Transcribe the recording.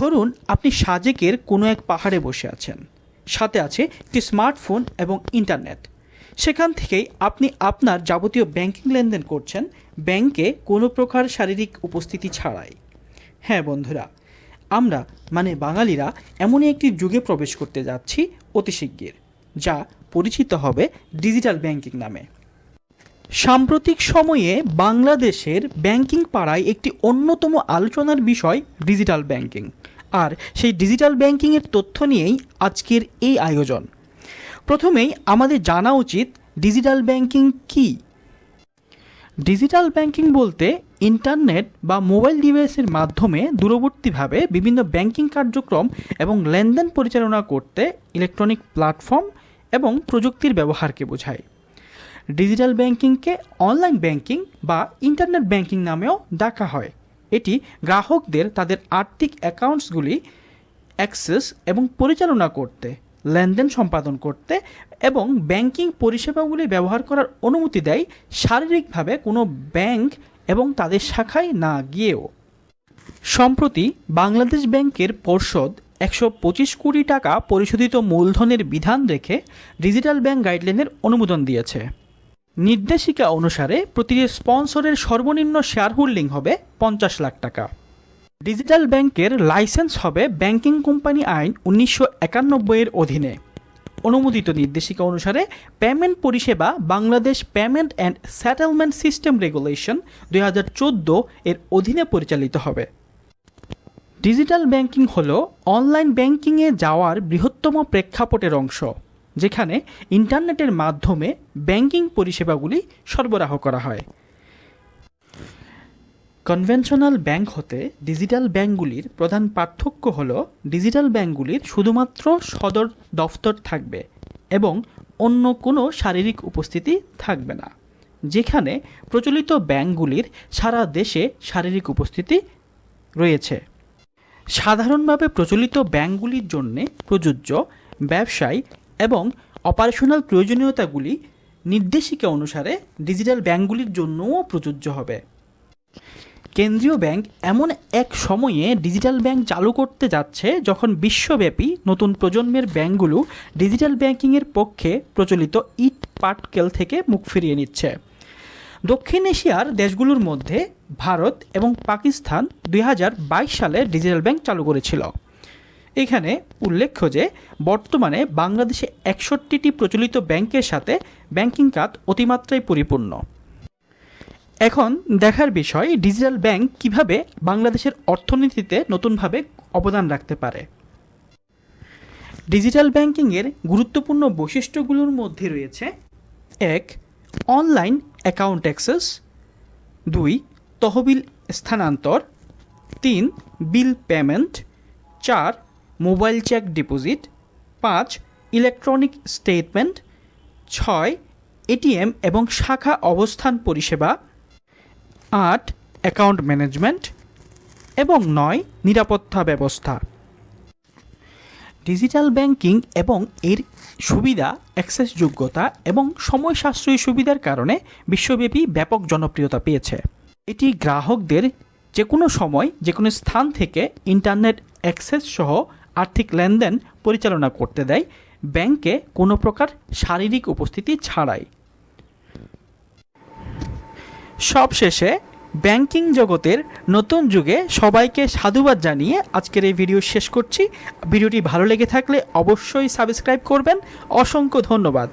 ধরুন আপনি সাজেকের কোনো এক পাহাড়ে বসে আছেন, সাথে আছে একটি স্মার্টফোন এবং ইন্টারনেট। সেখান থেকেই আপনি আপনার যাবতীয় ব্যাংকিং লেনদেন করছেন ব্যাংকে কোনো প্রকার শারীরিক উপস্থিতি ছাড়াই। হ্যাঁ বন্ধুরা, আমরা বাঙালিরা এমনই একটি যুগে প্রবেশ করতে যাচ্ছি অতি শিগগির, যা পরিচিত হবে ডিজিটাল ব্যাংকিং নামে। সাম্প্রতিক সময়ে বাংলাদেশের ব্যাংকিং পাড়ায় একটি অন্যতম আলোচনার বিষয় ডিজিটাল ব্যাংকিং, আর সেই ডিজিটাল ব্যাংকিংয়ের তথ্য নিয়েই আজকের এই আয়োজন। প্রথমেই আমাদের জানা উচিত ডিজিটাল ব্যাংকিং কী। ডিজিটাল ব্যাংকিং বলতে ইন্টারনেট বা মোবাইল ডিভাইসের মাধ্যমে দূরবর্তীভাবে বিভিন্ন ব্যাংকিং কার্যক্রম এবং লেনদেন পরিচালনা করতে ইলেকট্রনিক প্ল্যাটফর্ম এবং প্রযুক্তির ব্যবহারকে বোঝায়। ডিজিটাল ব্যাংকিংকে অনলাইন ব্যাংকিং বা ইন্টারনেট ব্যাংকিং নামেও ডাকা হয়। এটি গ্রাহকদের তাদের আর্থিক অ্যাকাউন্টসগুলি অ্যাক্সেস এবং পরিচালনা করতে, লেনদেন সম্পাদন করতে এবং ব্যাংকিং পরিষেবাগুলি ব্যবহার করার অনুমতি দেয় শারীরিকভাবে কোনো ব্যাংক এবং তাদের শাখায় না গিয়েও। সম্প্রতি বাংলাদেশ ব্যাংকের পর্ষদ 125 কোটি টাকা পরিশোধিত মূলধনের বিধান রেখে ডিজিটাল ব্যাংক গাইডলাইনের অনুমোদন দিয়েছে। নির্দেশিকা অনুসারে প্রতিটি স্পন্সরের সর্বনিম্ন শেয়ার হোল্ডিং হবে 50 লাখ টাকা। ডিজিটাল ব্যাংকের লাইসেন্স হবে ব্যাংকিং কোম্পানি আইন 1991-এর অধীনে। অনুমোদিত নির্দেশিকা অনুসারে পেমেন্ট পরিষেবা Bangladesh payment and settlement system regulation 2014 এর অধীনে পরিচালিত হবে। ডিজিটাল ব্যাংকিং হল অনলাইন ব্যাংকিংয়ে যাওয়ার বৃহত্তম প্রেক্ষাপটের অংশ, যেখানে ইন্টারনেটের মাধ্যমে ব্যাংকিং পরিষেবাগুলি সরবরাহ করা হয়। কনভেনশনাল ব্যাংক হতে ডিজিটাল ব্যাংকগুলির প্রধান পার্থক্য হল ডিজিটাল ব্যাংকগুলির শুধুমাত্র সদর দফতর থাকবে এবং অন্য কোনো শারীরিক উপস্থিতি থাকবে না, যেখানে প্রচলিত ব্যাংকগুলির সারা দেশে শারীরিক উপস্থিতি রয়েছে। সাধারণভাবে প্রচলিত ব্যাংকগুলির জন্য প্রযোজ্য ব্যবসায় এবং অপারেশনাল প্রয়োজনীয়তাগুলি নির্দেশিকা অনুসারে ডিজিটাল ব্যাংকগুলির জন্যও প্রযোজ্য হবে। কেন্দ্রীয় ব্যাংক এমন এক সময়ে ডিজিটাল ব্যাংক চালু করতে যাচ্ছে যখন বিশ্বব্যাপী নতুন প্রজন্মের ব্যাংকগুলো ডিজিটাল ব্যাংকিংয়ের পক্ষে প্রচলিত ইট পাটকেল থেকে মুখ ফিরিয়ে নিচ্ছে। দক্ষিণ এশিয়ার দেশগুলোর মধ্যে ভারত এবং পাকিস্তান 2022 সালে ডিজিটাল ব্যাংক চালু করেছিল। এখানে উল্লেখ্য যে বর্তমানে বাংলাদেশে 61টি প্রচলিত ব্যাংকের সাথে ব্যাংকিং খাত অতিমাত্রায় পরিপূর্ণ। এখন দেখার বিষয় ডিজিটাল ব্যাংক কিভাবে বাংলাদেশের অর্থনীতিতে নতুনভাবে অবদান রাখতে পারে। ডিজিটাল ব্যাংকিংয়ের গুরুত্বপূর্ণ বৈশিষ্ট্যগুলোর মধ্যে রয়েছে: 1. Online account access, 2. তহবিল স্থানান্তর, 3. Bill payment, 4. Mobile check deposit, 5. Electronic statement, 6. ATM এবং শাখা অবস্থান পরিষেবা, 8. অ্যাকাউন্ট ম্যানেজমেন্ট এবং 9. নিরাপত্তা ব্যবস্থা। ডিজিটাল ব্যাংকিং এবং এর সুবিধা, অ্যাক্সেসযোগ্যতা এবং সময় সাশ্রয়ী সুবিধার কারণে বিশ্বব্যাপী ব্যাপক জনপ্রিয়তা পেয়েছে। এটি গ্রাহকদের যে কোনো সময় যে কোনো স্থান থেকে ইন্টারনেট অ্যাক্সেস সহ আর্থিক লেনদেন পরিচালনা করতে দেয়, ব্যাংকে কোনো প্রকার শারীরিক উপস্থিতি ছাড়াই। সবশেষে ব্যাংকিং জগতের নতুন যুগে সবাইকে সাধুবাদ জানিয়ে আজকের এই ভিডিও শেষ করছি। ভিডিওটি ভালো লেগে থাকলে অবশ্যই সাবস্ক্রাইব করবেন। অসংখ্য ধন্যবাদ।